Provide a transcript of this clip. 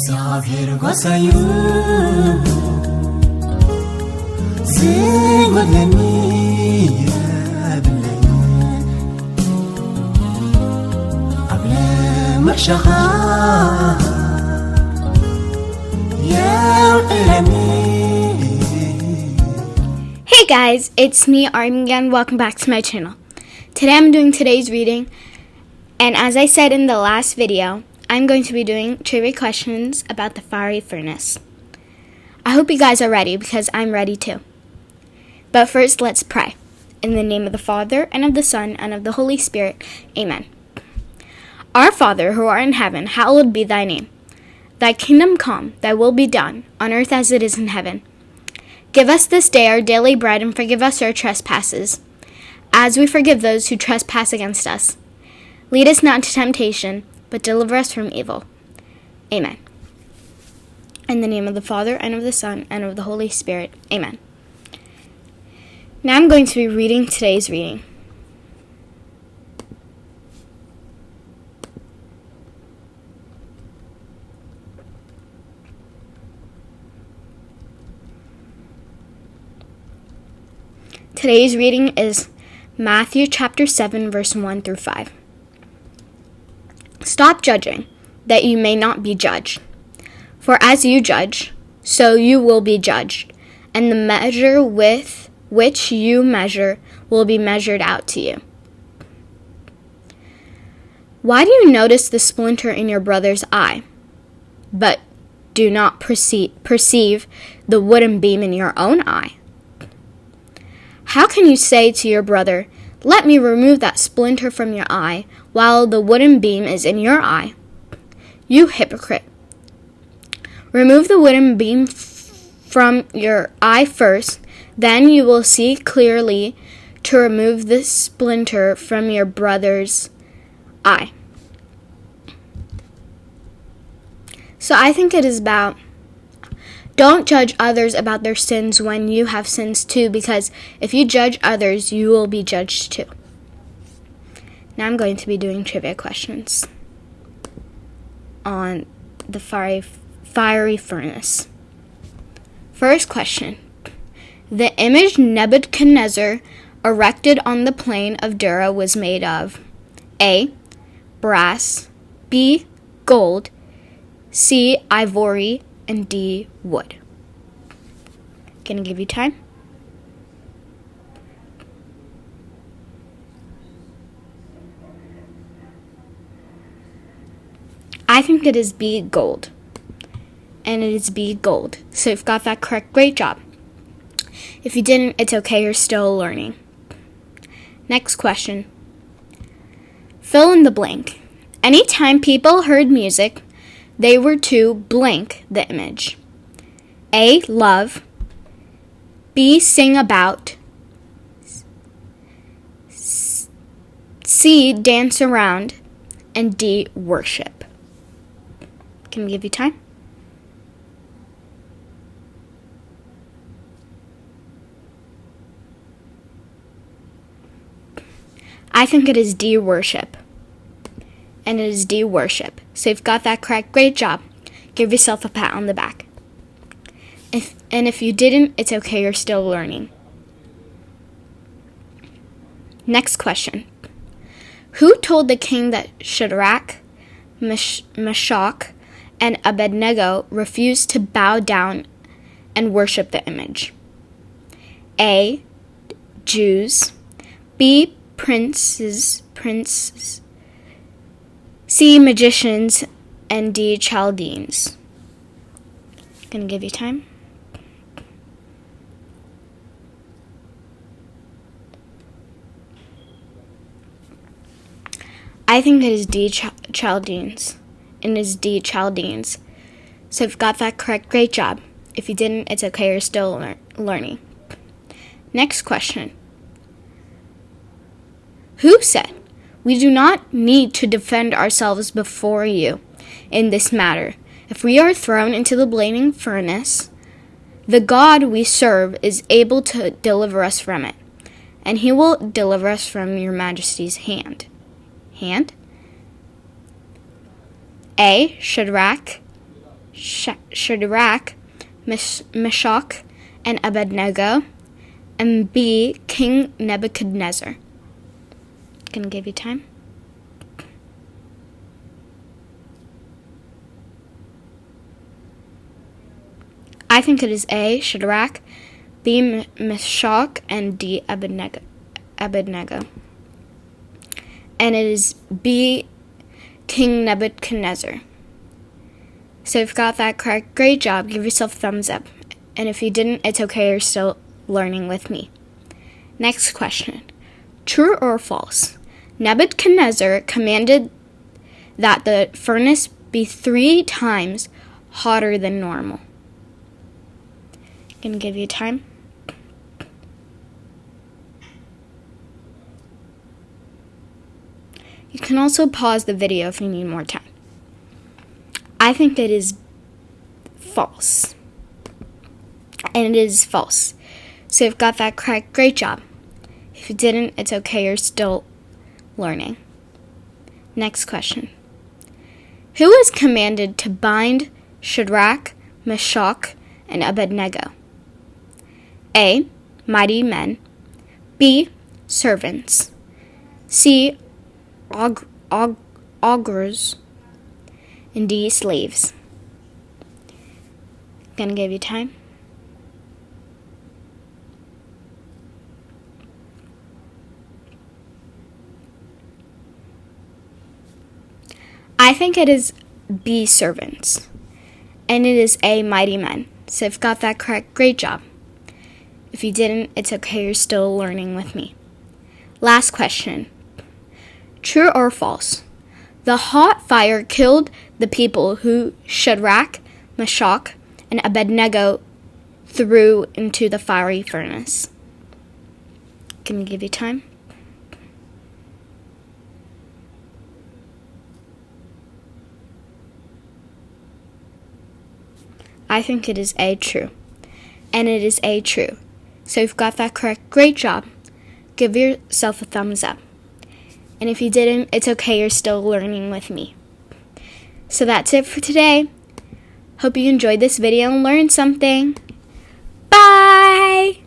እግዚአብሔር ጎሳዩ ዝጎለኒ የብለኝ አብለ መርሻኻ የውዕለኒ Hey guys, it's me Arden again. Welcome back to my channel. Today I'm doing today's reading, and as I said in the last video, I'm going to be doing trivia questions about the fiery furnace. I hope you guys are ready because I'm ready too. But first, let's pray. In the name of the Father, and of the Son, and of the Holy Spirit. Amen. Our Father, who art in heaven, hallowed be thy name. Thy kingdom come, thy will be done, on earth as it is in heaven. Give us this day our daily bread, and forgive us our trespasses, as we forgive those who trespass against us. Lead us not into temptation, but deliver us from evil. Amen. In the name of the Father, and of the Son, and of the Holy Spirit. Amen. Now I'm going to be reading today's reading. Today's reading is Matthew chapter 7, verse 1 through 5. Stop judging, that you may not be judged. For as you judge, so you will be judged, and the measure with which you measure will be measured out to you. Why do you notice the splinter in your brother's eye, but do not perceive the wooden beam in your own eye? How can you say to your brother, "Let me remove that splinter from your eye," while the wooden beam is in your eye? You hypocrite! Remove the wooden beam from your eye first, then you will see clearly to remove the splinter from your brother's eye. So I think it is about don't judge others about their sins when you have sins too, because if you judge others, you will be judged too. Now I'm going to be doing trivia questions on the fiery furnace. First question. The image Nebuchadnezzar erected on the plain of Dura was made of A. Brass, B. Gold, C. Ivory, and D. Wood. Gonna give you time. I think it is B. Gold. And it is B. Gold. So if you got that correct, great job. If you didn't, it's okay, you're still learning. Next question. Fill in the blank. Anytime people heard music, they were to blank the image. A. Love. B. Sing about. C. Dance around. And D. Worship. Can we give you time? I think it is D. Worship. And it is D. Worship. So you've got that correct. Great job. Give yourself a pat on the back. If you didn't, it's okay, you're still learning. Next question. Who told the king that Shadrach, Meshach, and Abednego refused to bow down and worship the image? A. Jews. B. Princes. C. Magicians, and D. Chaldeans. Gonna give you time. I think it is D. Chaldeans. And it is D. Chaldeans. So if you got that correct, great job. If you didn't, it's okay, you're still learning. Next question. Who said, "We do not need to defend ourselves before you in this matter. If we are thrown into the blazing furnace, the God we serve is able to deliver us from it, and he will deliver us from your majesty's hand." A. Shadrach, Shadrach, Meshach, and Abednego, and B, King Nebuchadnezzar. Gonna give you time. I think it is A, Shadrach, B, Meshach, and D, Abednego. And it is B, King Nebuchadnezzar. So if you got that correct, great job. Give yourself a thumbs up. And if you didn't, it's okay. You're still learning with me. Next question. True or false? Nebuchadnezzar commanded that the furnace be 3 times hotter than normal. Gonna give you time. You can also pause the video if you need more time. I think it is false. And it is false. So you've got that correct. Great job. If you didn't, it's okay. You're still learning. Next question. Who was commanded to bind Shadrach, Meshach, and Abednego? A, mighty men. B, servants. C, augurs. And D, slaves. Gonna give you time. I think it is B, servants. And it is A, mighty men. So if you got that correct, great job. If you didn't, it's okay. You're still learning with me. Last question. True or false? The hot fire killed the people who Shadrach, Meshach, and Abednego threw into the fiery furnace. Can we give you time? I think it is A, true. And it is A, true. So you've got that correct. Great job. Give yourself a thumbs up. And if you didn't, it's okay. You're still learning with me. So that's it for today. Hope you enjoyed this video and learned something. Bye!